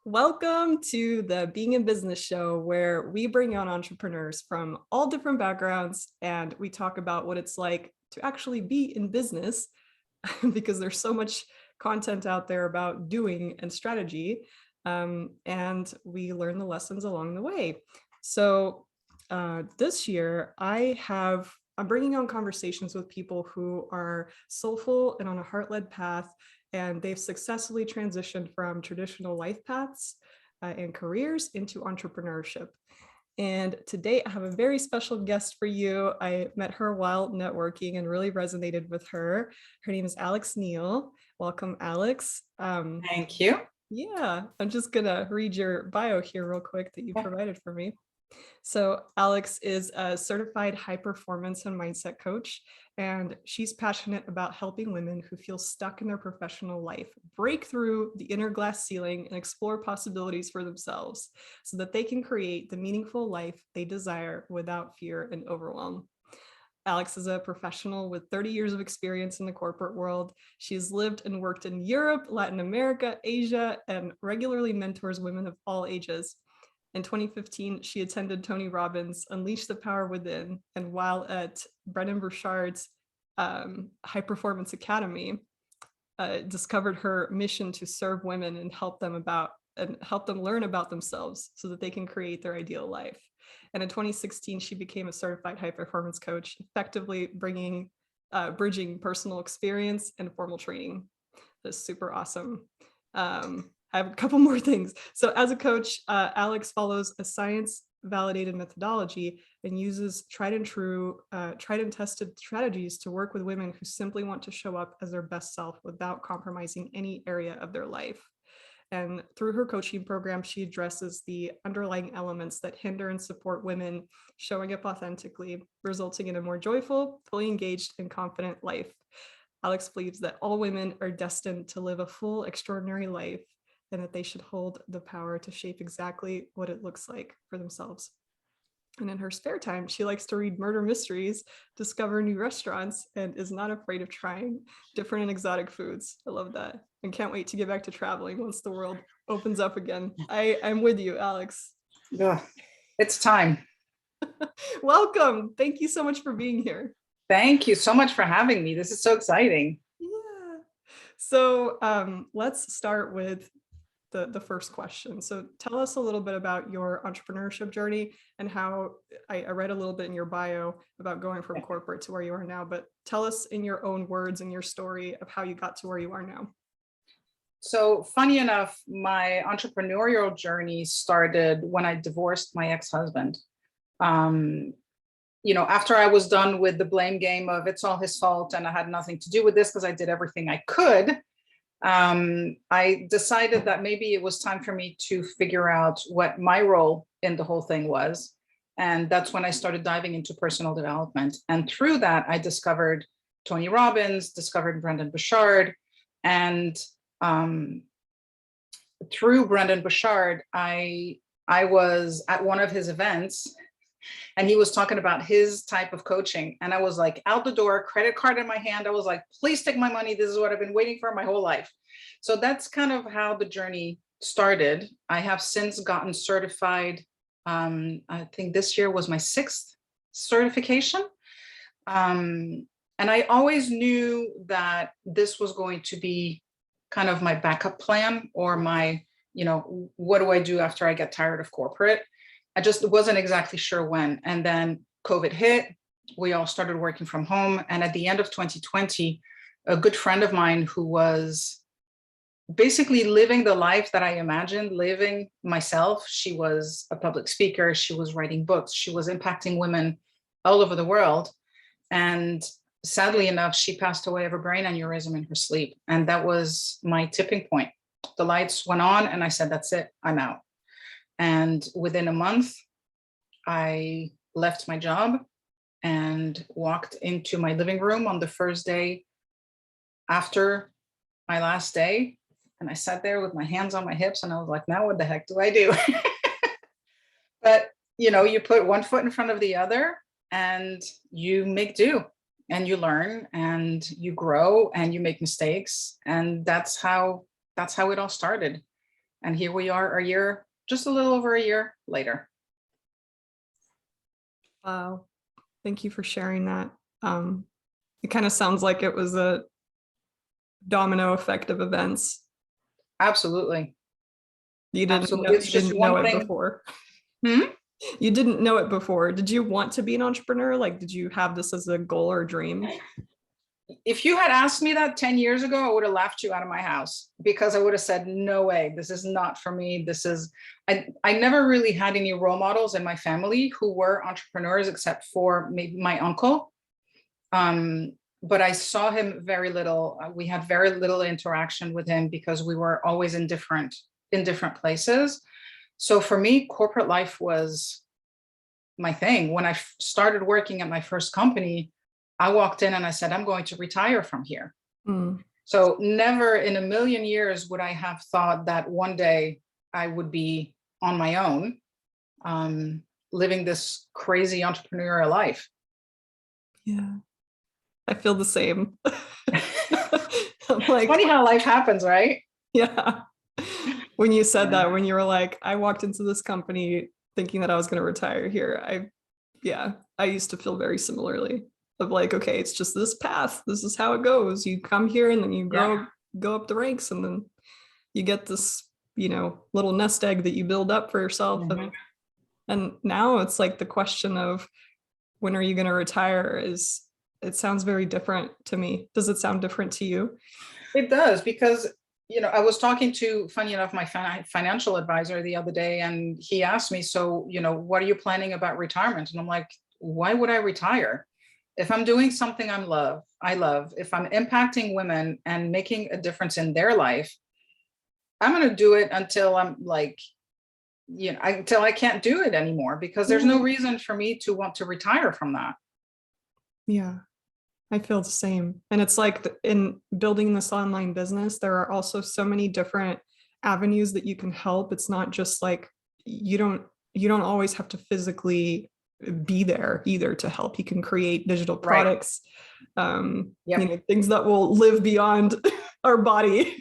Welcome to the Being in Business show, where we bring on entrepreneurs from all different backgrounds and we talk about what it's like to actually be in business because there's so much content out there about doing and strategy. And we learn the lessons along the way. So this year, I'm bringing on conversations with people who are soulful and on a heart-led path, and they've successfully transitioned from traditional life paths and careers into entrepreneurship. And today I have a very special guest for you. I met her while networking and really resonated with her. Her name is Alex Neal. Welcome, Alex. Thank you. Yeah, I'm just gonna read your bio here real quick that you provided for me. So Alex is a certified high performance and mindset coach, and she's passionate about helping women who feel stuck in their professional life break through the inner glass ceiling and explore possibilities for themselves so that they can create the meaningful life they desire without fear and overwhelm. Alex is a professional with 30 years of experience in the corporate world. She's lived and worked in Europe, Latin America, Asia, and regularly mentors women of all ages. In 2015, she attended Tony Robbins' Unleash the Power Within, and while at Brendon Burchard's High Performance Academy, discovered her mission to serve women and help them learn about themselves so that they can create their ideal life. And in 2016, she became a certified high performance coach, effectively bringing bridging personal experience and formal training. That's super awesome. I have a couple more things. So as a coach, Alex follows a science-validated methodology and uses tried and tested strategies to work with women who simply want to show up as their best self without compromising any area of their life. And through her coaching program, she addresses the underlying elements that hinder and support women showing up authentically, resulting in a more joyful, fully engaged, and confident life. Alex believes that all women are destined to live a full, extraordinary life, and that they should hold the power to shape exactly what it looks like for themselves. And in her spare time, she likes to read murder mysteries, discover new restaurants, and is not afraid of trying different and exotic foods. I love that. And can't wait to get back to traveling once the world opens up again. I'm with you, Alex. Ugh, it's time. Welcome. Thank you so much for being here. Thank you so much for having me. This is so exciting. Yeah. So let's start with the first question. So tell us a little bit about your entrepreneurship journey and how I read a little bit in your bio about going from corporate to where you are now, but tell us in your own words and your story of how you got to where you are now. So funny enough, my entrepreneurial journey started when I divorced my ex-husband. After I was done with the blame game of it's all his fault and I had nothing to do with this because I did everything I could, I decided that maybe it was time for me to figure out what my role in the whole thing was. And that's when I started diving into personal development. And through that, I discovered Tony Robbins, discovered Brendon Burchard. And through Brendon Burchard, I was at one of his events and he was talking about his type of coaching. And I was like out the door, credit card in my hand. I was like, please take my money. This is what I've been waiting for my whole life. So that's kind of how the journey started. I have since gotten certified. I think this year was my 6th certification. And I always knew that this was going to be kind of my backup plan or my, what do I do after I get tired of corporate? I just wasn't exactly sure when. And then COVID hit, we all started working from home. And at the end of 2020, a good friend of mine who was basically living the life that I imagined living myself, she was a public speaker, she was writing books, she was impacting women all over the world. And sadly enough, she passed away of a brain aneurysm in her sleep. And that was my tipping point. The lights went on and I said, that's it, I'm out. And within a month, I left my job and walked into my living room on the first day after my last day. And I sat there with my hands on my hips and I was like, now what the heck do I do? But, you put one foot in front of the other and you make do and you learn and you grow and you make mistakes. And that's how it all started. And here we are a year, just a little over a year later. Wow. Thank you for sharing that. It kind of sounds like it was a domino effect of events. Absolutely. You Absolutely. It's just didn't know one it thing. before. Hmm? You didn't know it before. Did you want to be an entrepreneur? Like, did you have this as a goal or dream? If you had asked me that 10 years ago, I would have laughed you out of my house, because I would have said, no way, this is not for me. I never really had any role models in my family who were entrepreneurs, except for maybe my uncle. But I saw him very little. We had very little interaction with him because we were always in different places. So for me, corporate life was my thing. When I started working at my first company, I walked in and I said, I'm going to retire from here. Mm. So never in a million years would I have thought that one day I would be on my own, living this crazy entrepreneurial life. Yeah, I feel the same. I'm It's like, funny how life happens, right? yeah. When you said Yeah. that, when you were like, I walked into this company thinking that I was going to retire here, I used to feel very similarly of like, okay, it's just this path. This is how it goes. You come here and then you Yeah. go up the ranks, and then you get this, little nest egg that you build up for yourself. Mhm. And now it's like the question of when are you going to retire it sounds very different to me. Does it sound different to you? It does, because I was talking to, funny enough, my financial advisor the other day, and he asked me, so, what are you planning about retirement? And I'm like, why would I retire? If I'm doing something I love, if I'm impacting women and making a difference in their life, I'm going to do it until I'm like, until I can't do it anymore, because there's no reason for me to want to retire from that. Yeah, I feel the same. And it's like in building this online business, there are also so many different avenues that you can help. It's not just like you don't always have to physically be there either to help. You can create digital Right. products, Yep. things that will live beyond our body,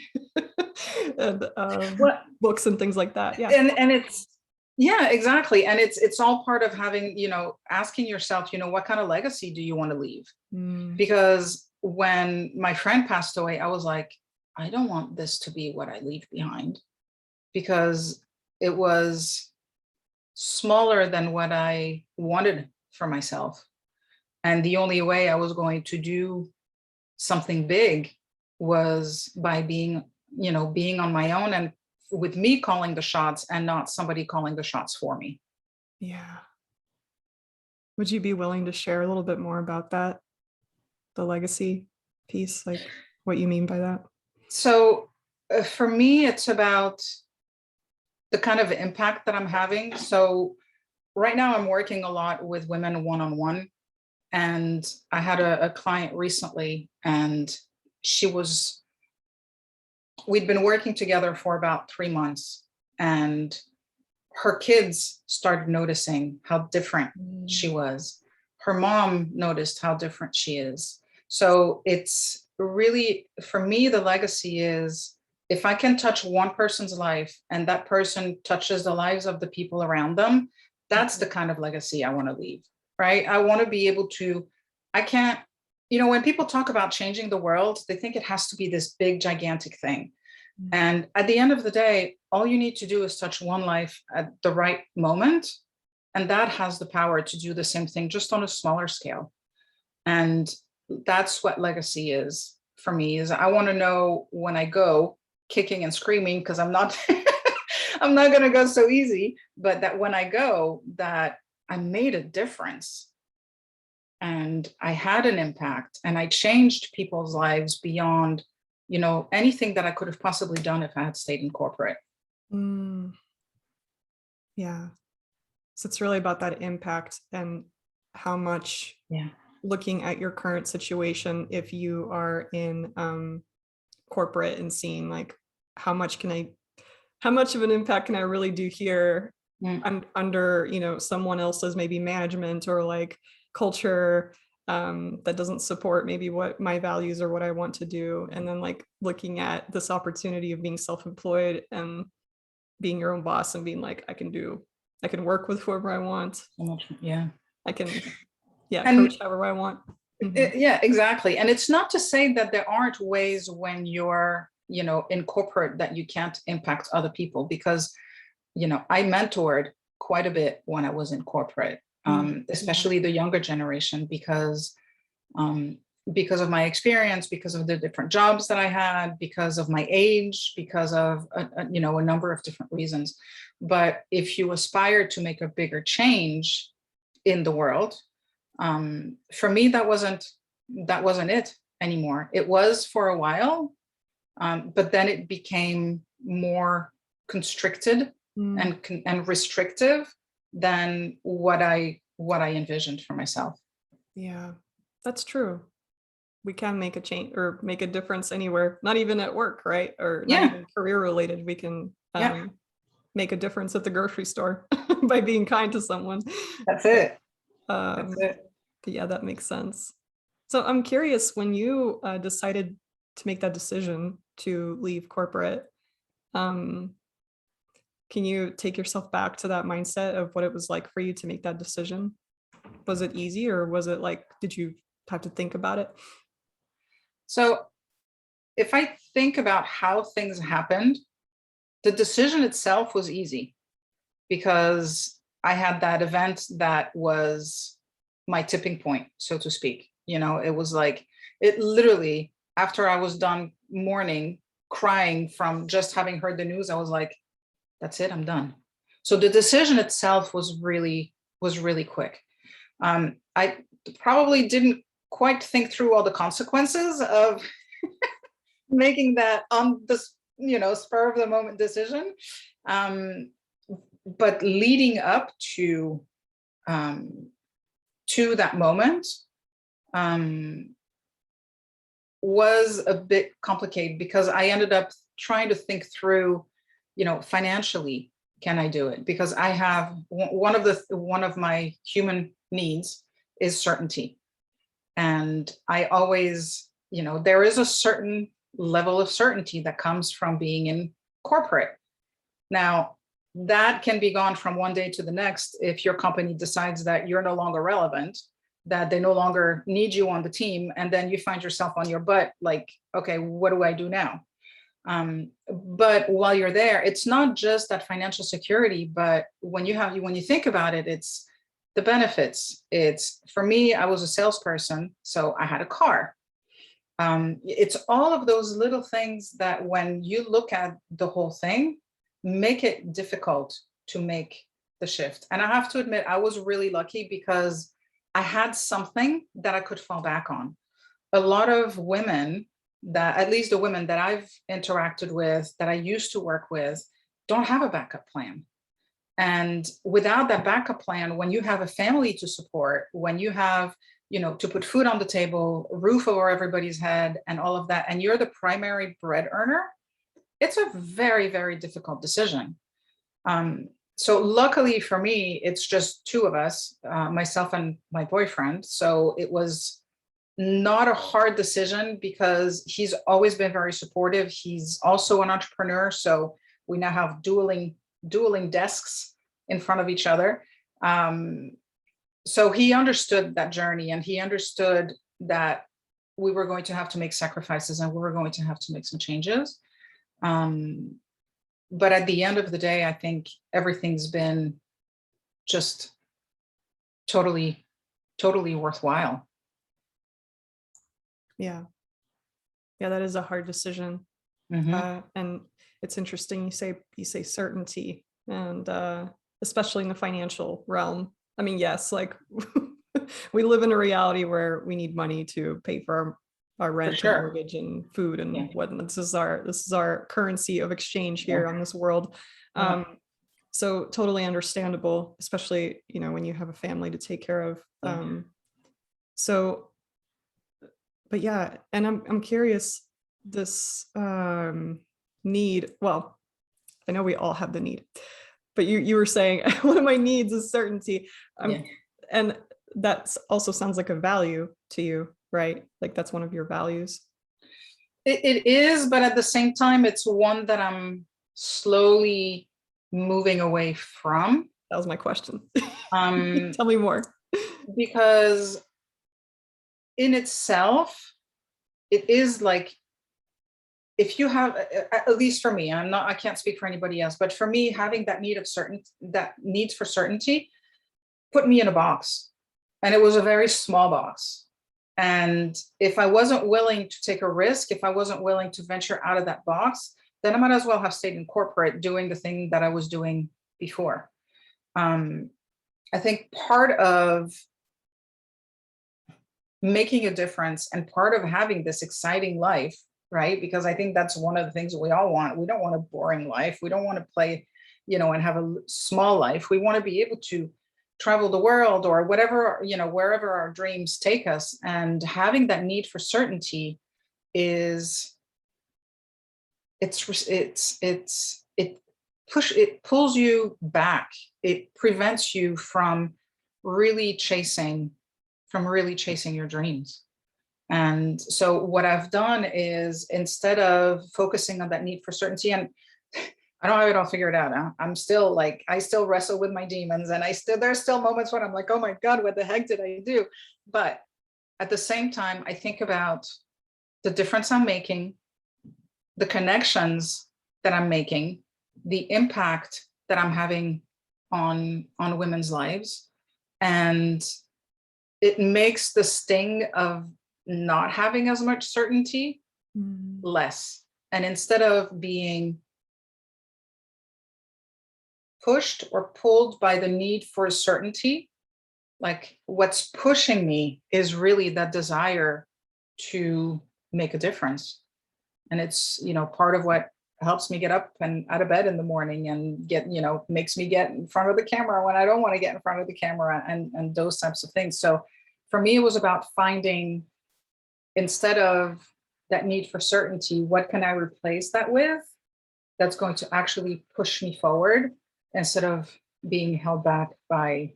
and Well, books and things like that. Yeah. and it's, yeah, exactly. And it's all part of having, asking yourself, what kind of legacy do you want to leave? Mm, Because when my friend passed away, I was like, I don't want this to be what I leave behind, because it was smaller than what I wanted for myself. And the only way I was going to do something big was by being on my own, and with me calling the shots and not somebody calling the shots for me. yeah. Would you be willing to share a little bit more about that, the legacy piece, like what you mean by that? So for me, it's about the kind of impact that I'm having. So right now I'm working a lot with women one-on-one. And I had a client recently, and she was, we'd been working together for about 3 months, and her kids started noticing how different she Mm, was. Her mom noticed how different she is. So it's really, for me, the legacy is, if I can touch one person's life and that person touches the lives of the people around them, that's the kind of legacy I want to leave, right? I want to be able to, I can't, when people talk about changing the world, they think it has to be this big, gigantic thing. mm, And at the end of the day, all you need to do is touch one life at the right moment. And that has the power to do the same thing, just on a smaller scale. And that's what legacy is for me, is I want to know when I go kicking and screaming, because I'm not I'm not going to go so easy, but that when I go, that I made a difference and I had an impact and I changed people's lives beyond, anything that I could have possibly done if I had stayed in corporate. mm, yeah. So it's really about that impact and how much, Yeah. looking at your current situation, if you are in corporate and seeing like how much can I, how much of an impact can I really do here Mm. under, someone else's maybe management or like culture that doesn't support maybe what my values or what I want to do. And then like looking at this opportunity of being self-employed and being your own boss and being like, I can work with whoever I want. So much, yeah. I can, And coach however I want. yeah, exactly. And it's not to say that there aren't ways when you're, in corporate that you can't impact other people, because, I mentored quite a bit when I was in corporate, especially the younger generation, um, because of my experience, because of the different jobs that I had, because of my age, because of a number of different reasons. But if you aspire to make a bigger change in the world, for me, that wasn't it anymore. It was for a while, but then it became more constricted and restrictive than what I envisioned for myself. Yeah, that's true. We can make a change or make a difference anywhere, not even at work, right? Or not Yeah, even career related. We can yeah, make a difference at the grocery store by being kind to someone. that's it. That's Um, it. but yeah, that makes sense. So I'm curious, when you decided to make that decision to leave corporate, um, can you take yourself back to that mindset of what it was like for you to make that decision? Was it easy, or was it like, did you have to think about it? So if I think about how things happened, the decision itself was easy because I had that event that was my tipping point, so to speak. It was like, it literally, after I was done mourning, crying from just having heard the news, I was like, that's it, I'm done. So the decision itself was really quick. I probably didn't quite think through all the consequences of making that on the spur of the moment decision. Um, but leading up um, to that moment um, was a bit complicated, because I ended up trying to think through, financially, can I do it? Because I have one of my human needs is certainty. And I always, there is a certain level of certainty that comes from being in corporate. Now, that can be gone from one day to the next if your company decides that you're no longer relevant, that they no longer need you on the team, and then you find yourself on your butt, like, okay, what do I do now? But while you're there, it's not just that financial security, but when you think about it, it's the benefits. It's, for me, I was a salesperson, so I had a car. It's all of those little things that, when you look at the whole thing, make it difficult to make the shift. And I have to admit, I was really lucky because I had something that I could fall back on. A lot of women, that at least the women that I've interacted with, that I used to work with, don't have a backup plan. And without that backup plan, when you have a family to support, when you have, to put food on the table, roof over everybody's head, and all of that, and you're the primary bread earner, it's a very, very difficult decision. So luckily for me, it's just two of us, myself and my boyfriend. So it was not a hard decision because he's always been very supportive. He's also an entrepreneur. So we now have dueling desks in front of each other. So he understood that journey, and he understood that we were going to have to make sacrifices, and we were going to have to make some changes. But at the end of the day, I think everything's been just totally, totally worthwhile. Yeah. Yeah, that is a hard decision. And it's interesting you say certainty, and especially in the financial realm. I mean, yes, like we live in a reality where we need money to pay for our For rent and sure. mortgage and food Yeah. and whatnot. This is our currency of exchange here on this world. Yeah. So totally understandable, especially, when you have a family to take care of. Yeah. So, but yeah, and I'm curious, this need, well, I know we all have the need, but you were saying one of my needs is certainty. Yeah. And that also sounds like a value to you, right? Like that's one of your values. It is, but at the same time, it's one that I'm slowly moving away from. That was my question. Um, Tell me more. because in itself, it is like, if you have, at least for me, I can't speak for anybody else, but for me, having that that needs for certainty put me in a box, and it was a very small box. And if I wasn't willing to take a risk, if I wasn't willing to venture out of that box, then I might as well have stayed in corporate doing the thing that I was doing before. I think part of making a difference and part of having this exciting life, right? Because I think that's one of the things that we all want. We don't want a boring life. We don't want to play, and have a small life. We want to be able to travel the world or whatever, wherever our dreams take us. And having that need for certainty is, it pulls you back. It prevents you from really chasing your dreams. And so what I've done is, instead of focusing on that need for certainty, and I don't have it all figured out. Huh? I'm still like, I still wrestle with my demons, and there's still moments when I'm like, oh my God, what the heck did I do? But at the same time, I think about the difference I'm making, the connections that I'm making, the impact that I'm having on women's lives. And it makes the sting of not having as much certainty less. And instead of being pushed or pulled by the need for certainty, like, what's pushing me is really that desire to make a difference. And it's, part of what helps me get up and out of bed in the morning, and makes me get in front of the camera when I don't want to get in front of the camera, and those types of things. So for me, it was about finding, instead of that need for certainty, what can I replace that with that's going to actually push me forward, instead of being held back by,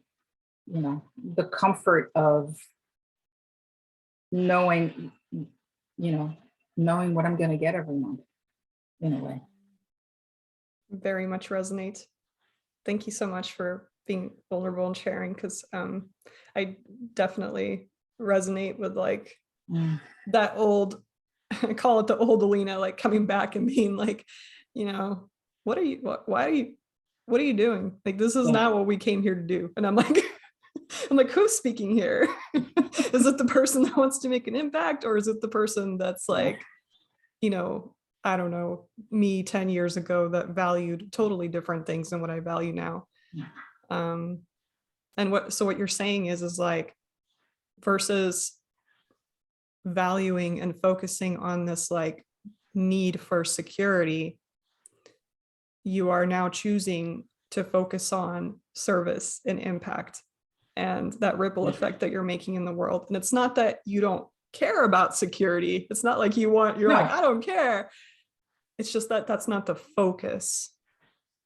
the comfort of knowing what I'm going to get every month, in a way. Very much resonates. Thank you so much for being vulnerable and sharing, because I definitely resonate with like that old, I call it the old Alina, like coming back and being like, what are you doing? Like, this is not what we came here to do. And I'm like, who's speaking here? Is it the person that wants to make an impact, or is it the person that's like, I don't know, me 10 years ago that valued totally different things than what I value now? And what you're saying is like, versus valuing and focusing on this like need for security, you are now choosing to focus on service and impact and that ripple effect that you're making in the world. And it's not that you don't care about security. It's not like you're like, I don't care. It's just that that's not the focus.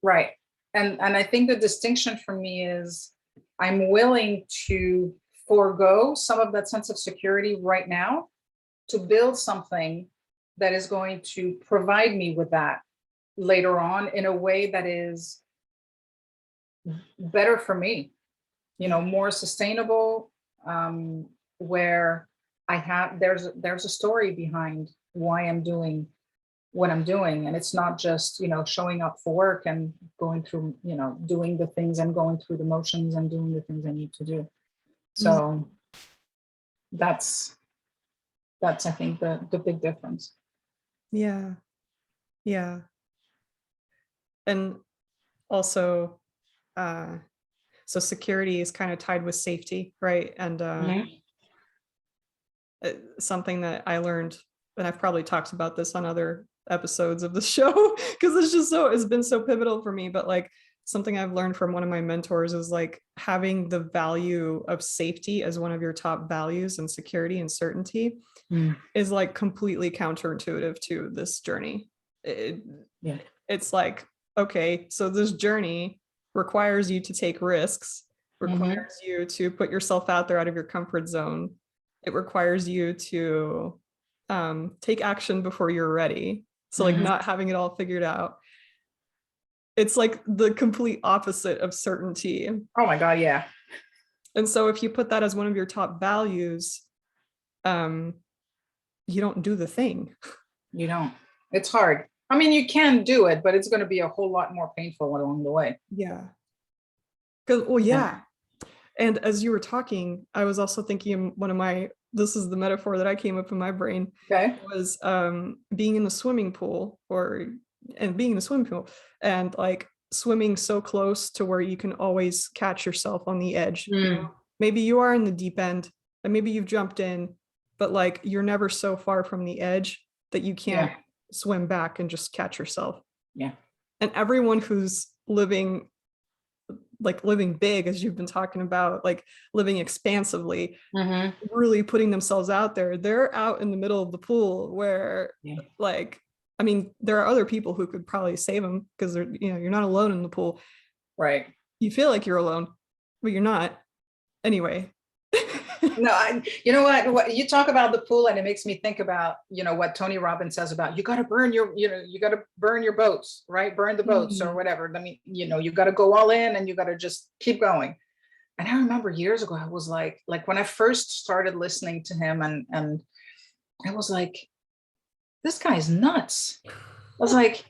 Right. And I think the distinction for me is, I'm willing to forego some of that sense of security right now to build something that is going to provide me with that later on, in a way that is better for me, more sustainable, where there's a story behind why I'm doing what I'm doing. And it's not just, showing up for work and going through, doing the things and going through the motions and doing the things I need to do. So that's I think the big difference. Yeah. Yeah. And also, so security is kind of tied with safety, right? And something that I learned, and I've probably talked about this on other episodes of the show, because it's been so pivotal for me, but like, something I've learned from one of my mentors is like, having the value of safety as one of your top values, and security and certainty is like completely counterintuitive to this journey. It's like, okay, so this journey requires you to take risks, requires you to put yourself out there out of your comfort zone. It requires you to take action before you're ready. So like, not having it all figured out. it's like the complete opposite of certainty. Oh my God, yeah. And so if you put that as one of your top values, you don't do the thing. You don't. It's hard. I mean, you can do it, but it's going to be a whole lot more painful along the way. Yeah. Well, yeah. And as you were talking, I was also thinking one of my, this is the metaphor that I came up in my brain, Okay. was being in the swimming pool and like swimming so close to where you can always catch yourself on the edge. You know, maybe you are in the deep end and maybe you've jumped in, but like you're never so far from the edge that you can't swim back and just catch yourself. Yeah. And everyone who's living big, as you've been talking about, like living expansively, really putting themselves out there, they're out in the middle of the pool where like, I mean, there are other people who could probably save them because they're, you know, you're not alone in the pool. Right. You feel like you're alone, but you're not. Anyway. No, you know what you talk about the pool, and it makes me think about, you know, what Tony Robbins says about you got to burn your, you know, you got to burn your boats, right? Burn the boats or whatever. I mean, you know, you got to go all in and you got to just keep going. And I remember years ago, I was like when I first started listening to him, and I was like, this guy's nuts. I was like,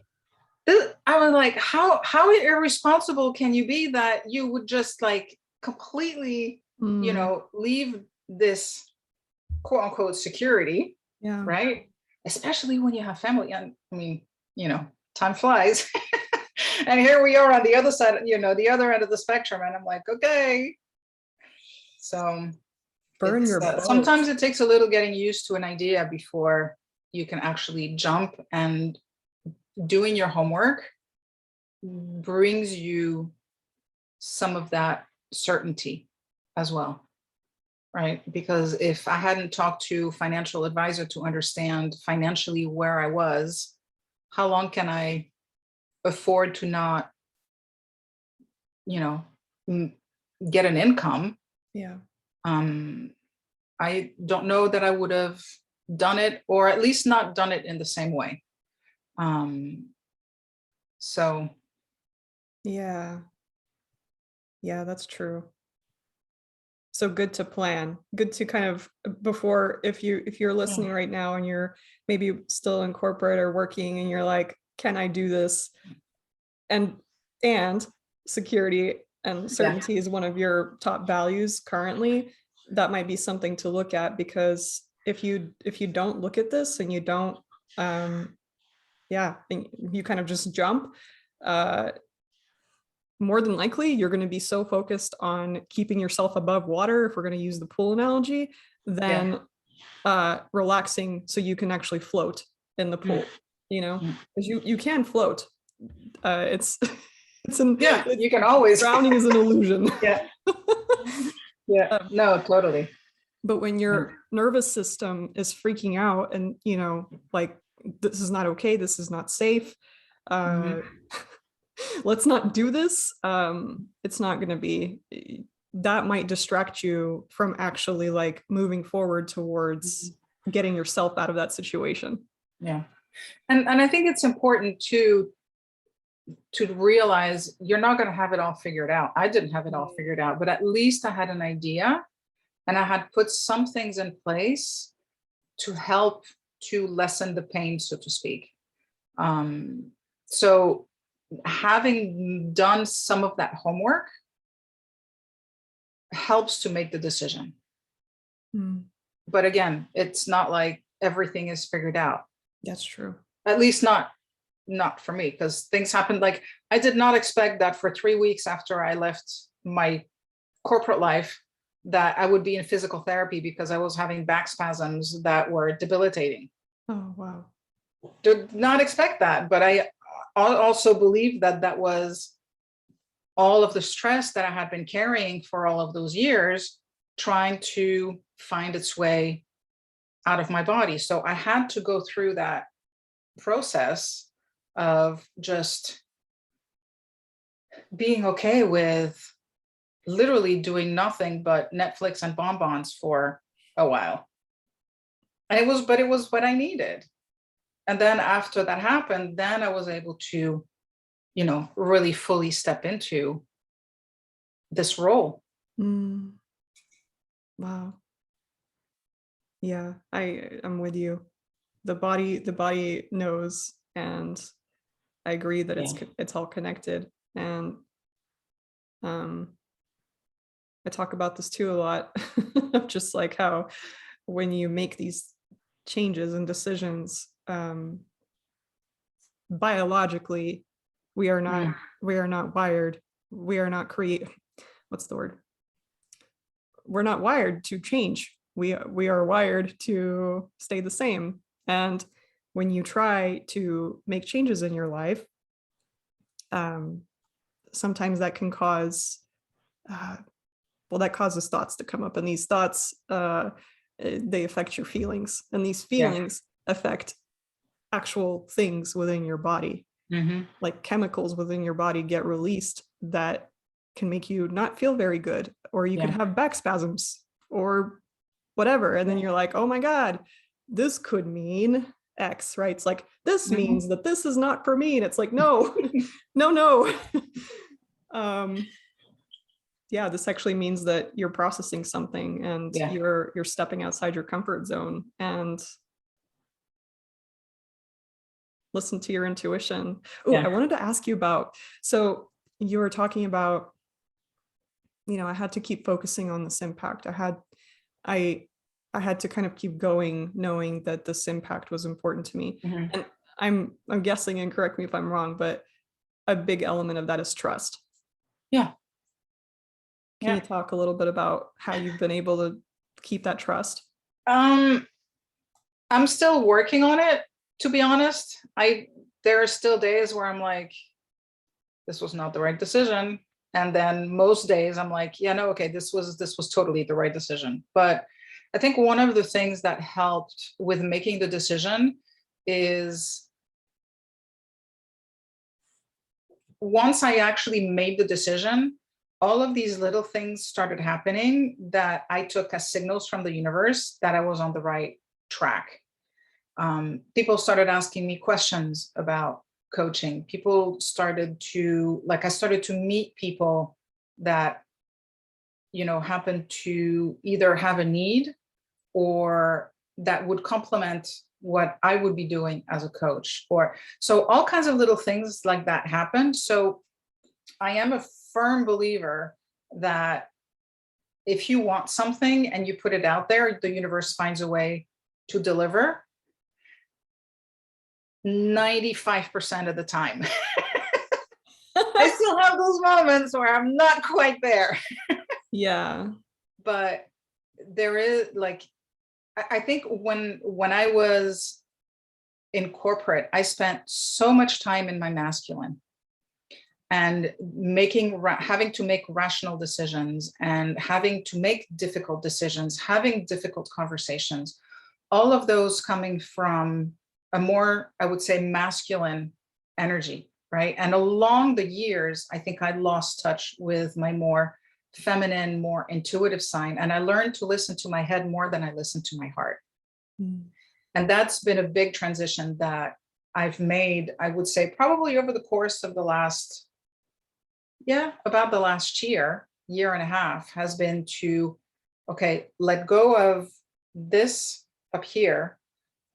how irresponsible can you be that you would just like completely, you know, leave this quote unquote security, right? Especially when you have family. And I mean, you know, time flies. And here we are on the other side, you know, the other end of the spectrum. And I'm like, okay. So burn your boats. Sometimes it takes a little getting used to an idea before you can actually jump, and doing your homework brings you some of that certainty as well. Right? Because if I hadn't talked to a financial advisor to understand financially where I was, how long can I afford to not, you know, get an income? Yeah. I don't know that I would have done it, or at least not done it in the same way. So. Yeah. Yeah, that's true. So good to plan, good to kind of before, if you're listening right now and you're maybe still in corporate or working and you're like, can I do this? And security and certainty is one of your top values currently. That might be something to look at, because if you don't look at this and you don't, and you kind of just jump, more than likely you're going to be so focused on keeping yourself above water, if we're going to use the pool analogy, then relaxing so you can actually float in the pool, you know, because you can float. It's you can always. Drowning is an illusion. No, totally. But when your nervous system is freaking out and, you know, like, this is not okay, this is not safe, let's not do this, it's not going to be, that might distract you from actually like moving forward towards getting yourself out of that situation. Yeah. And I think it's important to realize you're not going to have it all figured out. I didn't have it all figured out, but at least I had an idea, and I had put some things in place to help to lessen the pain, so to speak. So having done some of that homework helps to make the decision. But again, it's not like everything is figured out. That's true. At least not for me, because things happened. Like, I did not expect that for 3 weeks after I left my corporate life that I would be in physical therapy because I was having back spasms that were debilitating. Oh, wow. Did not expect that, but I also believe that that was all of the stress that I had been carrying for all of those years, trying to find its way out of my body. So I had to go through that process of just being okay with literally doing nothing but Netflix and bonbons for a while. And it was what I needed. And then after that happened, then I was able to really fully step into this role. Mm, wow. Yeah, I'm with you. The body knows, and I agree that Yeah. it's all connected. And um I talk about this too a lot, just like how when you make these changes and decisions, biologically, we are not Mm. we are not wired. We are not create. What's the word? We're not wired to change. We are wired to stay the same. And when you try to make changes in your life, um, sometimes that can cause that causes thoughts to come up, and these thoughts they affect your feelings, and these Yeah. feelings affect actual things within your body. Mm-hmm. Like chemicals within your body get released that can make you not feel very good, or you could Yeah. have back spasms or whatever, and then Yeah. you're like, oh my god, this could mean X, right? It's like, this Mm-hmm. means that this is not for me, and it's like, no, no. um yeah, this actually means that you're processing something, and Yeah. you're stepping outside your comfort zone, and listen to your intuition. Oh, I Yeah. wanted to ask you about, so you were talking about, I had to keep focusing on this impact. I I had to kind of keep going, knowing that this impact was important to me. Mm-hmm. And I'm guessing, and correct me if I'm wrong, but a big element of that is trust. Yeah. Can Yeah. you talk a little bit about how you've been able to keep that trust? Um, I'm still working on it, to be honest. There are still days where I'm like, this was not the right decision. And then most days I'm like, yeah, no, okay, this was totally the right decision. But I think one of the things that helped with making the decision is once I actually made the decision, all of these little things started happening that I took as signals from the universe that I was on the right track. People started asking me questions about coaching. I started to meet people that, happened to either have a need or that would complement what I would be doing as a coach. Or so all kinds of little things like that happened. So I am a firm believer that if you want something and you put it out there, the universe finds a way to deliver 95% of the time. I still have those moments where I'm not quite there. Yeah. But there is like, I think when I was in corporate, I spent so much time in my masculine and having to make rational decisions and having to make difficult decisions, having difficult conversations, all of those coming from a more, I would say, masculine energy, right? And along the years, I think I lost touch with my more feminine, more intuitive side. And I learned to listen to my head more than I listened to my heart. Mm. And that's been a big transition that I've made, I would say, probably over the course of about the last year and a half, has been to, okay, let go of this up here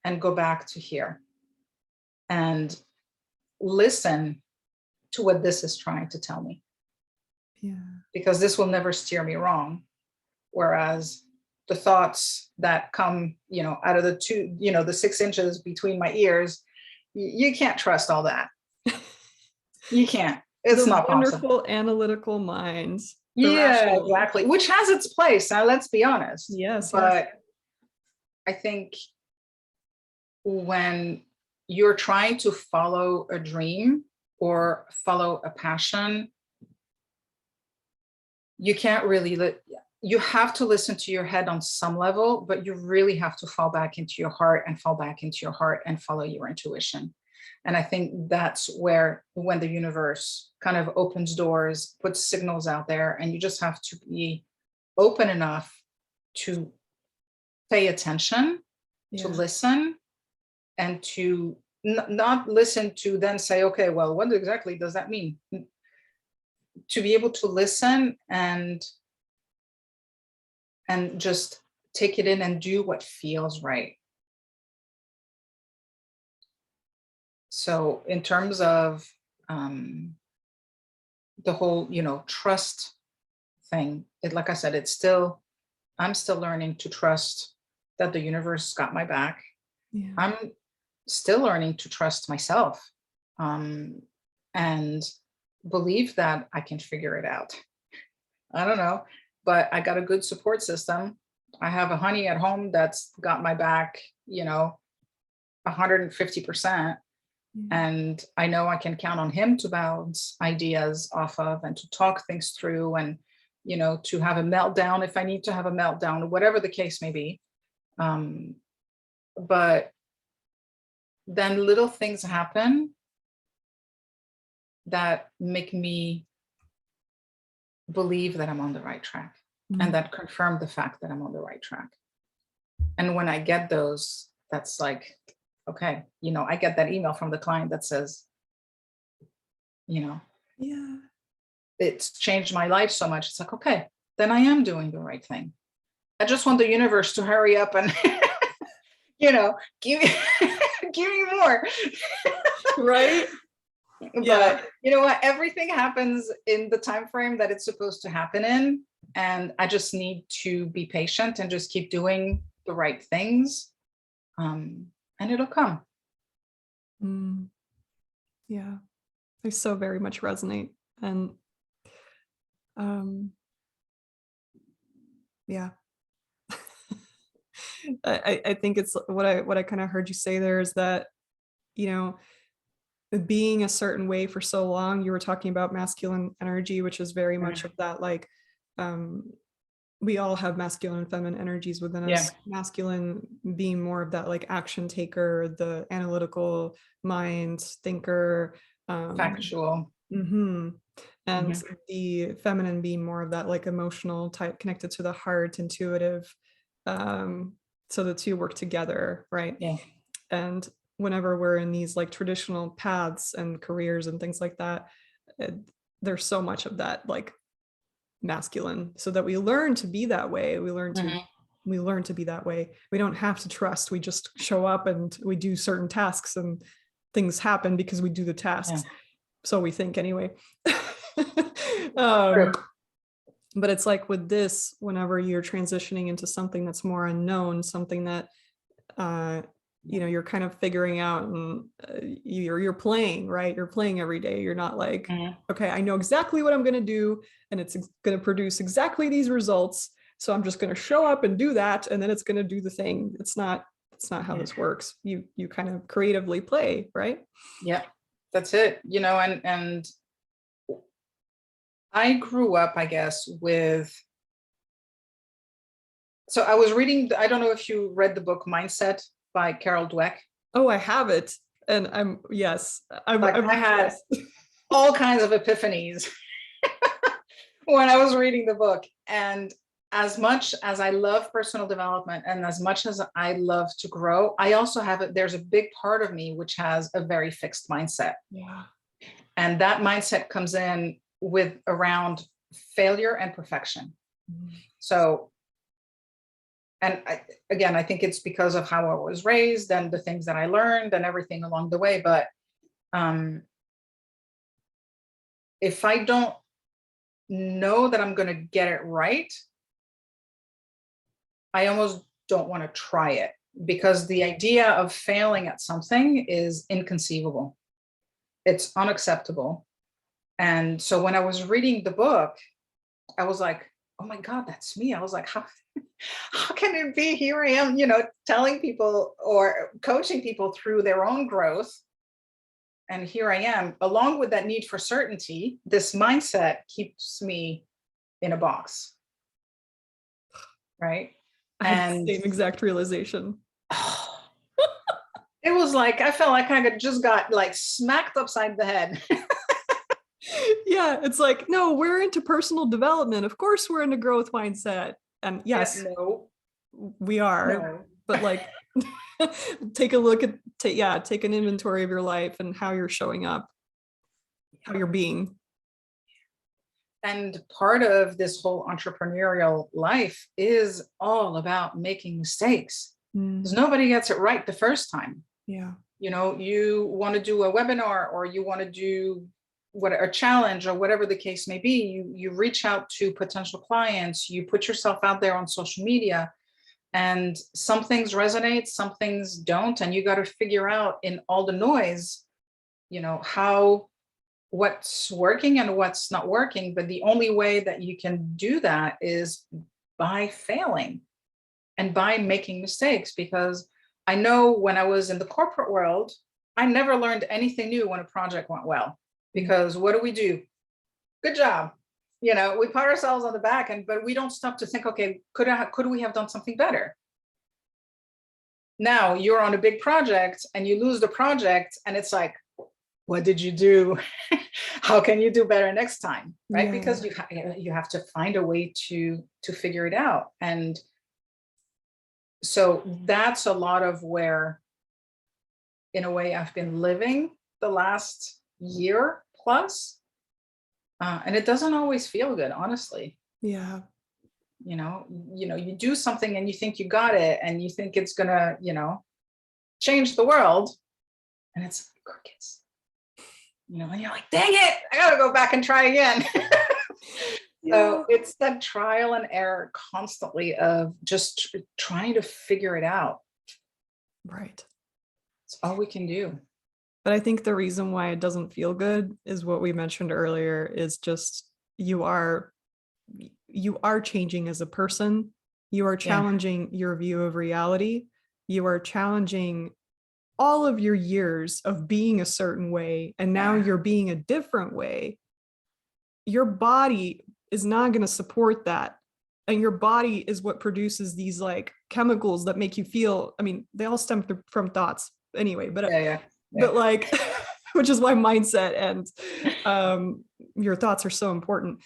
and go back to here and listen to what this is trying to tell me, Yeah. because this will never steer me wrong. Whereas the thoughts that come, out of the 6 inches between my ears, you can't trust all that. You can't. It's The not possible. wonderful analytical minds, the Yeah, rational. exactly. Which has its place. Now, let's be honest. Yes, yes. But I think when you're trying to follow a dream or follow a passion, you can't really you have to listen to your head on some level, but you really have to fall back into your heart and follow your intuition. And I think that's where, when the universe kind of opens doors, puts signals out there, and you just have to be open enough to pay attention, to Yeah. listen, and to not listen to then say, okay, well, what exactly does that mean? To be able to listen and just take it in and do what feels right. So in terms of the whole, trust thing, like I said, I'm still learning to trust that the universe got my back. Yeah. I'm still learning to trust myself, and believe that I can figure it out. I don't know, but I got a good support system. I have a honey at home that's got my back, 150%. And I know I can count on him to bounce ideas off of and to talk things through, and, to have a meltdown if I need to have a meltdown, whatever the case may be. But then little things happen that make me believe that I'm on the right track, and that confirm the fact that I'm on the right track. And when I get those, that's like, okay, I get that email from the client that says, Yeah. it's changed my life so much. It's like, okay, then I am doing the right thing. I just want the universe to hurry up and, give me more. Right. Yeah. But you know what? Everything happens in the time frame that it's supposed to happen in. And I just need to be patient and just keep doing the right things. And it'll come. Yeah. I so very much resonate. And yeah. I think it's what I kind of heard you say there is that, being a certain way for so long, you were talking about masculine energy, which is very much of that, like, we all have masculine and feminine energies within us. Masculine being more of that like action taker, the analytical mind thinker, Factual. and the feminine being more of that like emotional type, connected to the heart, intuitive. So the two work together, right? Yeah. And whenever we're in these like traditional paths and careers and things like that, there's so much of that like masculine, so that we learn to be that way. We learn to be that way. We don't have to trust. We just show up and we do certain tasks and things happen because we do the tasks. So we think anyway. But it's like with this, whenever you're transitioning into something that's more unknown, something that you're kind of figuring out, and you're playing, right? You're playing every day. You're not like, okay, I know exactly what I'm going to do, and it's going to produce exactly these results. So I'm just going to show up and do that, and then it's going to do the thing. It's not how this works. You kind of creatively play, right? Yeah, that's it. And I grew up, I guess, so I was reading, I don't know if you read the book Mindset by Carol Dweck. Oh, I have it. And I had all kinds of epiphanies when I was reading the book. And as much as I love personal development and as much as I love to grow, I also there's a big part of me which has a very fixed mindset. Yeah. And that mindset comes in with around failure and perfection. So, and I think it's because of how I was raised and the things that I learned and everything along the way. But if I don't know that I'm going to get it right, I almost don't want to try it, because the idea of failing at something is inconceivable. It's unacceptable. And so when I was reading the book, I was like, oh my God, that's me. I was like, how can it be? Here I am, telling people or coaching people through their own growth. And here I am, along with that need for certainty, this mindset keeps me in a box. Right. I had the same exact realization. It was like, I felt like I just got like smacked upside the head. Yeah, it's like, no, we're into personal development. Of course we're into growth mindset. And yes, no, we are. No. But like, take a look at take an inventory of your life and how you're showing up, how you're being. And part of this whole entrepreneurial life is all about making mistakes, because nobody gets it right the first time. Yeah. You know, you want to do a webinar, or you want to do a challenge, or whatever the case may be. You reach out to potential clients, you put yourself out there on social media, and some things resonate, some things don't. And you got to figure out in all the noise, you know, what's working and what's not working. But the only way that you can do that is by failing and by making mistakes. Because I know when I was in the corporate world, I never learned anything new when a project went well, because what do? Good job. You know, we pat ourselves on the back, but we don't stop to think, okay, could we have done something better? Now you're on a big project and you lose the project, and it's like, what did you do? How can you do better next time? Right? Yeah. Because you have to find a way to figure it out. And so that's a lot of where, in a way, I've been living the last year plus. And it doesn't always feel good, honestly. Yeah. You know, you do something and you think you got it, and you think it's gonna, change the world, and it's crickets. You know, and you're like, dang it, I gotta go back and try again. So it's that trial and error constantly of just trying to figure it out. Right. It's all we can do. But I think the reason why it doesn't feel good is what we mentioned earlier, is just you are changing as a person. You are challenging your view of reality. You are challenging all of your years of being a certain way, and now you're being a different way. Your body is not going to support that. And your body is what produces these like chemicals that make you feel, I mean, they all stem from thoughts anyway, but but like, which is why mindset and your thoughts are so important.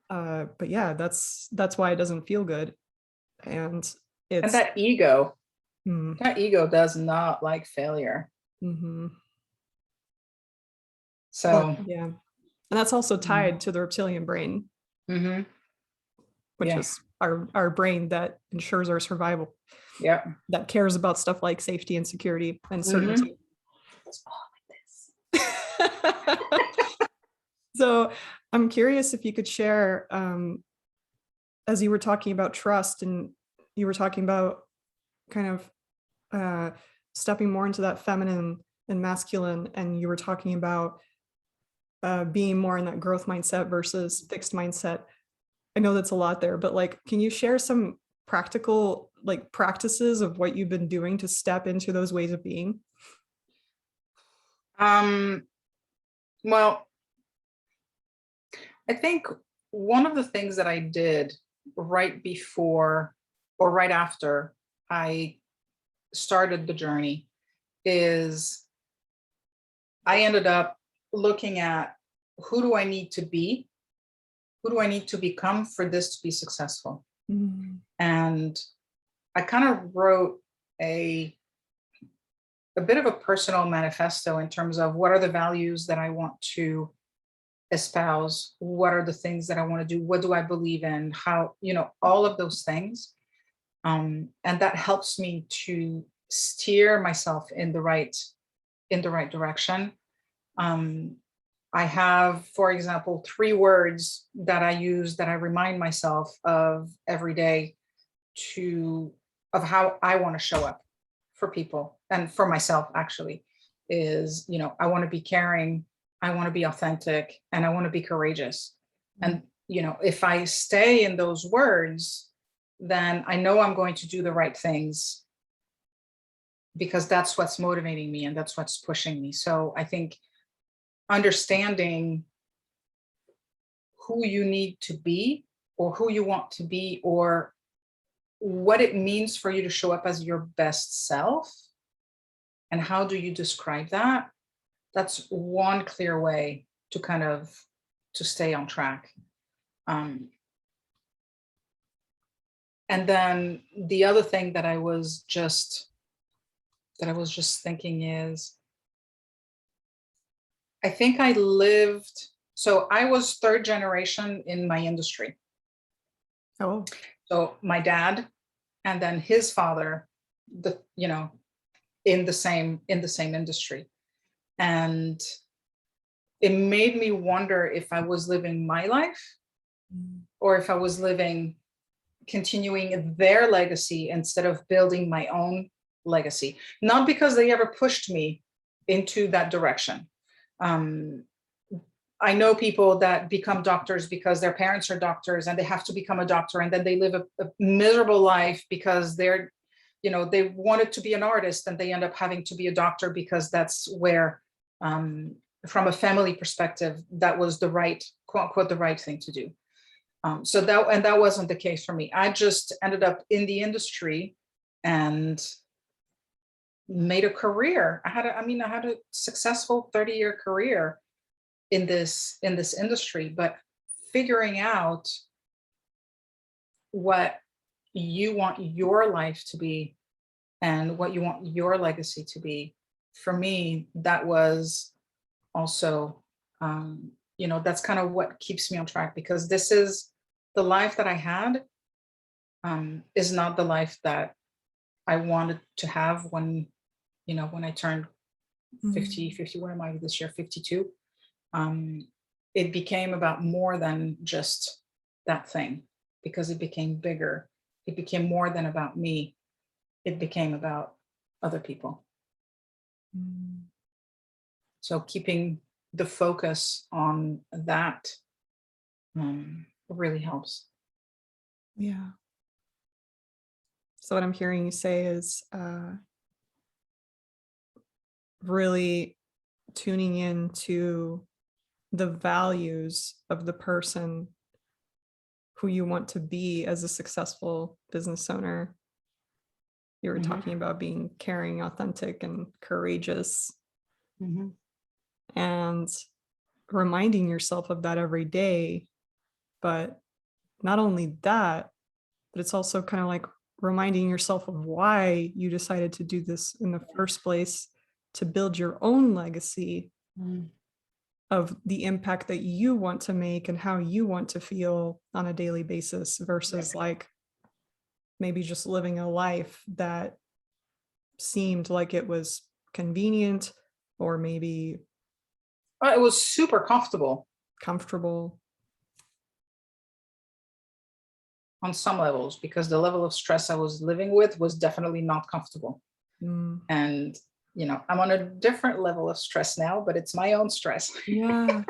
But yeah, that's why it doesn't feel good. And it's that ego does not like failure. So yeah, and that's also tied to the reptilian brain, which is our brain that ensures our survival. Yeah, that cares about stuff like safety and security and certainty. It's all like this. So I'm curious if you could share, as you were talking about trust, and you were talking about kind of stepping more into that feminine and masculine, and you were talking about being more in that growth mindset versus fixed mindset. I know that's a lot there, but like, can you share some practical like practices of what you've been doing to step into those ways of being? Well, I think one of the things that I did right before or right after I started the journey is I ended up looking at, who do I need to be? Who do I need to become for this to be successful? And I kind of wrote a bit of a personal manifesto in terms of what are the values that I want to espouse, what are the things that I want to do, what do I believe in, how, all of those things. And that helps me to steer myself in the right direction. I have, for example, 3 words that I use that I remind myself of every day of how I want to show up for people and for myself, actually, is, I want to be caring, I want to be authentic, and I want to be courageous. And, if I stay in those words, then I know I'm going to do the right things, because that's what's motivating me and that's what's pushing me. So I think understanding who you need to be, or who you want to be, or what it means for you to show up as your best self, and how do you describe that? That's one clear way to kind of to stay on track. And then the other thing that I was just that I was just thinking is, I think I lived, so I was third generation in my industry. Oh. So my dad and then his father, the, in the same industry. And it made me wonder if I was living my life Mm. or if I was continuing their legacy instead of building my own legacy. Not because they ever pushed me into that direction. Um, I know people that become doctors because their parents are doctors and they have to become a doctor, and then they live a miserable life because they wanted to be an artist and they end up having to be a doctor because that's where, um, from a family perspective, that was the right, quote unquote, the right thing to do. So that wasn't the case for me. I just ended up in the industry and made a career. I had a successful 30-year career in this industry, but figuring out what you want your life to be and what you want your legacy to be, for me, that was also, that's kind of what keeps me on track, because this is the life that I had, is not the life that I wanted to have when I turned 50. Mm. What am I this year? 52. um, it became about more than just that thing, because it became bigger. It became more than about me. It became about other people. Mm. So keeping the focus on that, really helps. Yeah. So what I'm hearing you say is really tuning into the values of the person who you want to be as a successful business owner. You were Mhm, talking about being caring, authentic, and courageous, mhm, and reminding yourself of that every day. But not only that, but it's also kind of like reminding yourself of why you decided to do this in the first place, to build your own legacy mm, of the impact that you want to make and how you want to feel on a daily basis yeah. versus like maybe just living a life that seemed like it was convenient or maybe It was super comfortable comfortable. on some levels, because the level of stress I was living with was definitely not comfortable. Mm. And I'm on a different level of stress now, but it's my own stress. Yeah.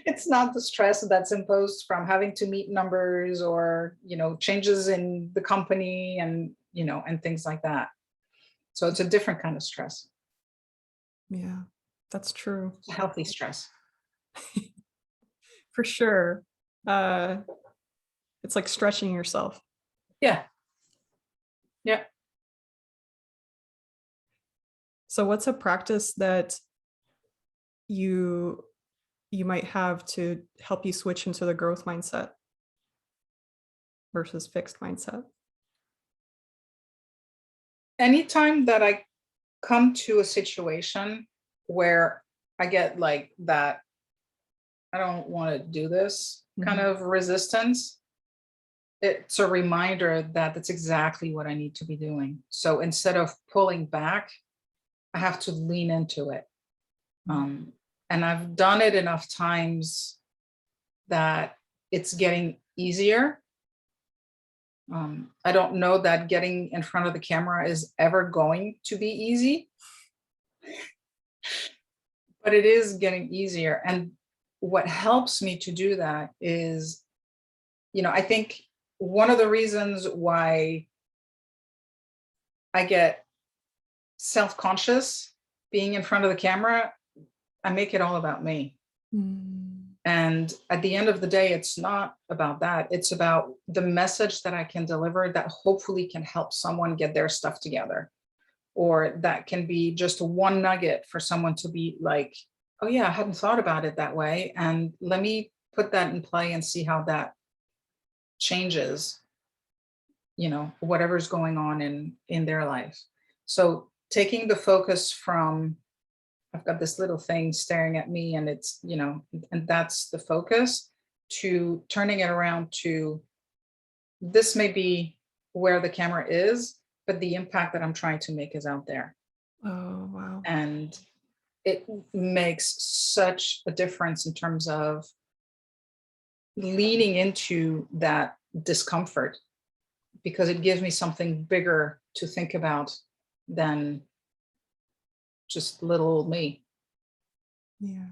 It's not the stress that's imposed from having to meet numbers or changes in the company, and things like that. So it's a different kind of stress. Yeah. That's true. It's a healthy stress. For sure. Uh, it's like stretching yourself. Yeah. Yeah. So what's a practice that you you might have to help you switch into the growth mindset versus fixed mindset? Anytime that I come to a situation where I get like that, I don't want to do this kind Mhm. of resistance, it's a reminder that that's exactly what I need to be doing. So instead of pulling back, I have to lean into it. Mm. Um, and I've done it enough times that it's getting easier. I don't know that getting in front of the camera is ever going to be easy, but it is getting easier. And what helps me to do that is, I think one of the reasons why I get self-conscious being in front of the camera, I make it all about me. Mm. And at the end of the day, it's not about that. It's about the message that I can deliver that hopefully can help someone get their stuff together. Or that can be just one nugget for someone to be like, oh, yeah, I hadn't thought about it that way. And let me put that in play and see how that changes, whatever's going on in their life. So taking the focus from, I've got this little thing staring at me and it's, and that's the focus, to turning it around to, this may be where the camera is, but the impact that I'm trying to make is out there. Oh, wow. And it makes such a difference in terms of leaning into that discomfort, because it gives me something bigger to think about than just little old me. Yeah.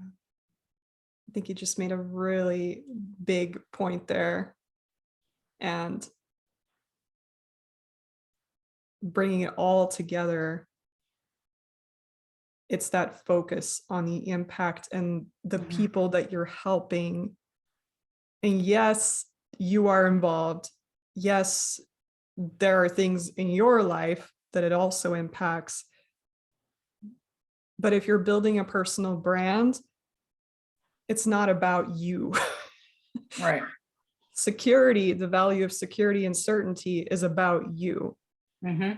I think you just made a really big point there. And bringing it all together, it's that focus on the impact and the Mhm. people that you're helping. And yes, you are involved. Yes, there are things in your life that it also impacts. But if you're building a personal brand, it's not about you. Right. Security, the value of security and certainty is about you. Hmm.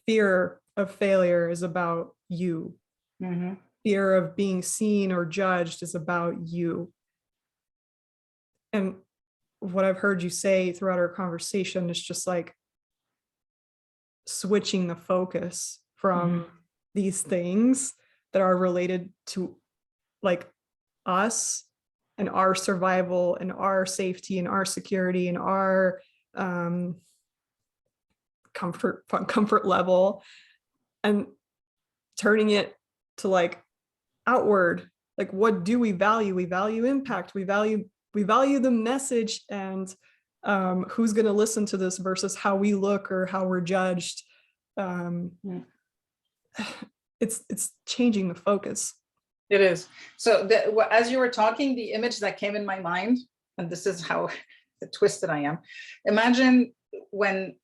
Fear of failure is about you. Hmm. Fear of being seen or judged is about you. And what I've heard you say throughout our conversation is just like switching the focus from these things that are related to like us and our survival and our safety and our security and our comfort level, and turning it to like outward. Like, what do we value? We value impact. We value the message and who's going to listen to this versus how we look or how we're judged. It's changing the focus. It is. So as you were talking, the image that came in my mind, and this is how twisted I am. Imagine when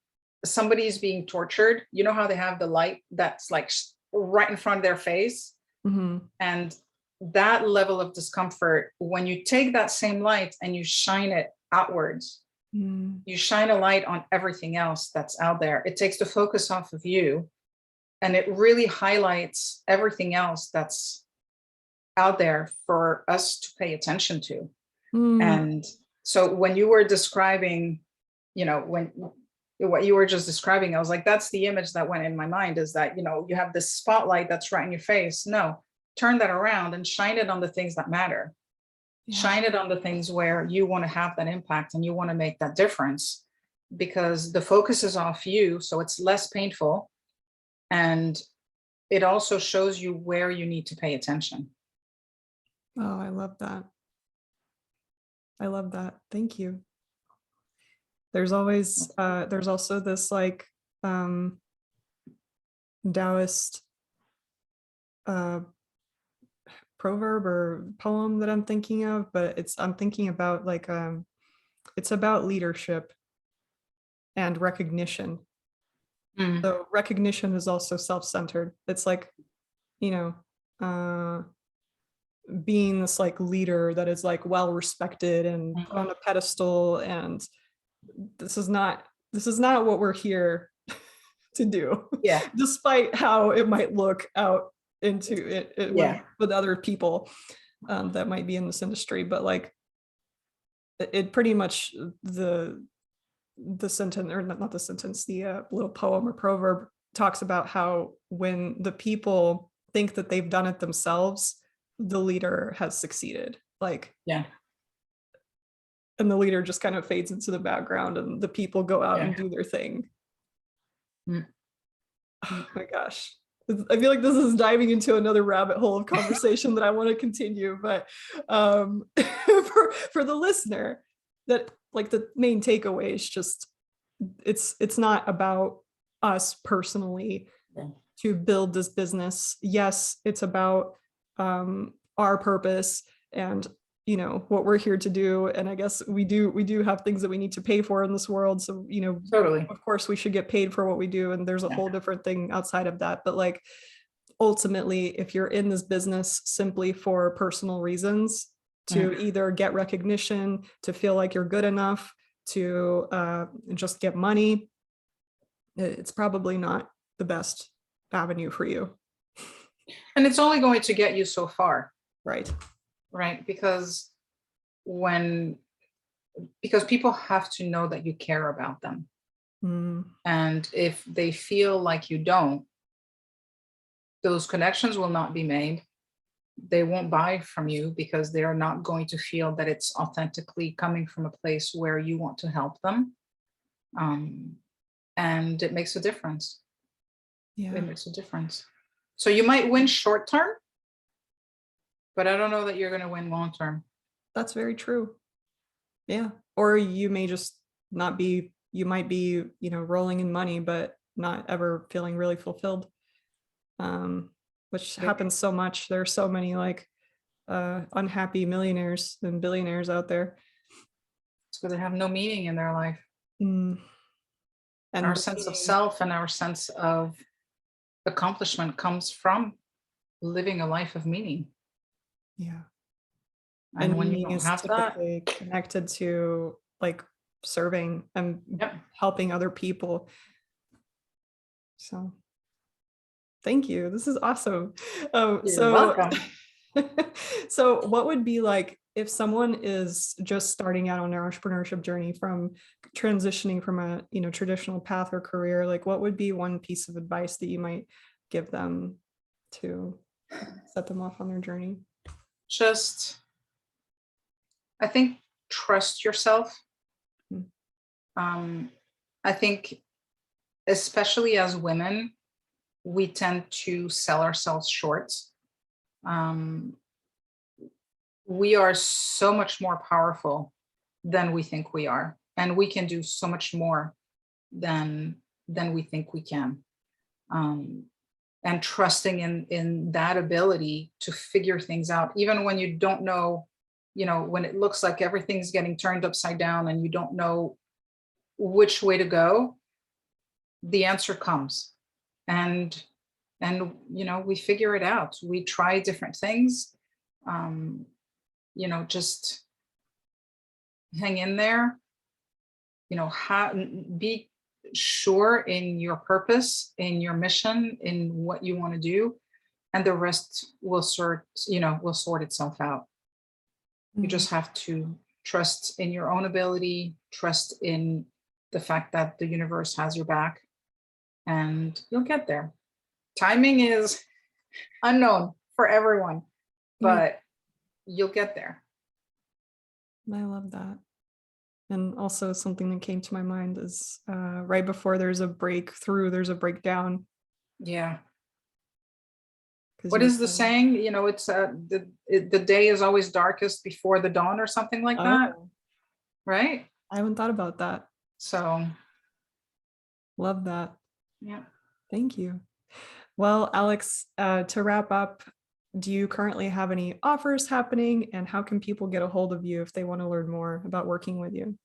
somebody's being tortured, you know how they have the light that's like right in front of their face? Mm-hmm. And that level of discomfort, when you take that same light and you shine it outwards, you shine a light on everything else that's out there. It takes the focus off of you, and it really highlights everything else that's out there for us to pay attention to. And so when you were describing, when what you were just describing, I was like, that's the image that went in my mind, is that, you have this spotlight that's right in your face. No, turn that around and shine it on the things that matter. Yeah. Shine it on the things where you want to have that impact and you want to make that difference, because the focus is off you. So it's less painful. And it also shows you where you need to pay attention. Oh, I love that. I love that. Thank you. There's always, there's also this like Taoist proverb or poem that I'm thinking of, but I'm thinking about like, it's about leadership and recognition. So recognition is also self-centered. It's like, being this like leader that is like well respected and put on a pedestal, and this is not what we're here to do. Yeah. Despite how it might look out into it with other people that might be in this industry, but like it pretty much the sentence, or not the sentence, the little poem or proverb talks about how when the people think that they've done it themselves, the leader has succeeded. Like, yeah. And the leader just kind of fades into the background and the people go out and do their thing. Oh my gosh. I feel like this is diving into another rabbit hole of conversation that I want to continue, but for the listener, that like the main takeaway is just, it's not about us personally to build this business. Yes, it's about our purpose and what we're here to do. And I guess we do have things that we need to pay for in this world. So, totally, of course we should get paid for what we do. And there's a whole different thing outside of that. But like, ultimately, if you're in this business simply for personal reasons, to either get recognition, to feel like you're good enough, to just get money, it's probably not the best avenue for you. And it's only going to get you so far, Right. right? Because people have to know that you care about them. Mm, And if they feel like you don't, those connections will not be made. They won't buy from you because they are not going to feel that it's authentically coming from a place where you want to help them. And it makes a difference. yeah, It makes a difference. So you might win short term, but I don't know that you're going to win long term. that's very true. Yeah. Or you may just not be, you might be, rolling in money, but not ever feeling really fulfilled. Which happens so much. There are so many like unhappy millionaires and billionaires out there. So they have no meaning in their life. Mm. And Our the sense of meaning, self and our sense of accomplishment comes from living a life of meaning. yeah. And And when you meaning don't is have that, typically connected to like serving and yep, helping other people. So thank you. This is awesome. you're welcome. So what would be like if someone is just starting out on their entrepreneurship journey from transitioning from a, traditional path or career, like what would be one piece of advice that you might give them to set them off on their journey? Just, I think, trust yourself. Mm. I think, especially as women, we tend to sell ourselves short. Um, we are so much more powerful than we think we are, and we can do so much more than we think we can. Um, and trusting in that ability to figure things out, even when you don't know, when it looks like everything's getting turned upside down and you don't know which way to go, the answer comes. And we figure it out. We try different things. um, just hang in there. Be sure in your purpose, in your mission, in what you want to do, and the rest will sort itself out. You Mm. just have to trust in your own ability, trust in the fact that the universe has your back, and you'll get there. Timing is unknown for everyone, Yeah, but you'll get there. I love that. And also something that came to my mind is right before there's a breakthrough, there's a breakdown. Yeah. Because What you were is the saying, saying? It's the day is always darkest before the dawn, or something like that, oh, right? I haven't thought about that. So, Love that. yeah. Thank you. Well, Alex, to wrap up, do you currently have any offers happening, and how can people get a hold of you if they want to learn more about working with you?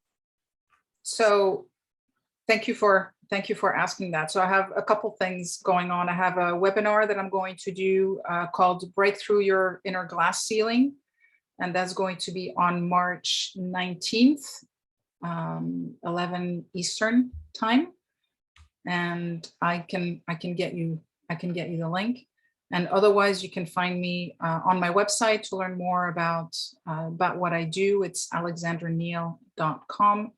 So thank you for asking that. So I have a couple things going on. I have a webinar that I'm going to do called Break Through Your Inner Glass Ceiling, and that's going to be on March 19th, 11 Eastern time. And I can get you the link. And otherwise, you can find me on my website to learn more about what I do. It's alexandraneal.com.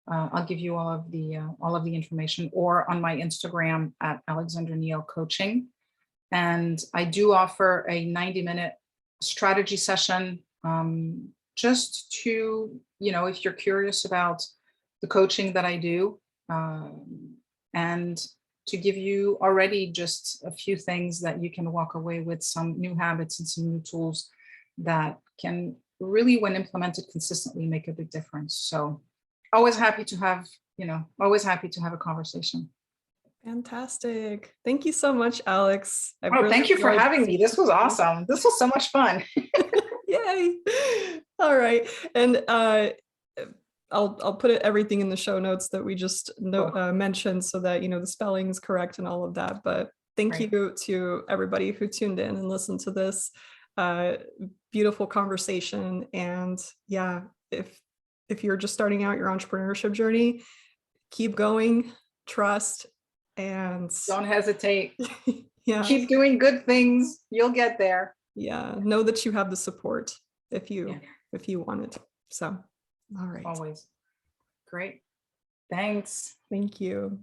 I'll give you all of the information, or on my Instagram at Alexandra Neal Coaching. And I do offer a 90-minute strategy session, just to, if you're curious about the coaching that I do, and to give you already just a few things that you can walk away with, some new habits and some new tools that can really, when implemented consistently, make a big difference. So always happy to have a conversation. Fantastic. Thank you so much, Alex. I've Oh, really thank you for enjoyed having me. This was speaking. awesome. This was so much fun. Yay. All right. And I'll put everything in the show notes that we just Oh, mentioned, so that the spelling is correct and all of that. But thank great. you to everybody who tuned in and listened to this uh, beautiful conversation. And yeah, if you're just starting out your entrepreneurship journey, keep going, trust, And Don't hesitate. yeah, Keep doing good things. You'll get there. yeah, know that you have the support if Yeah, you want it. So, all right. always. Great. Thanks. Thank you.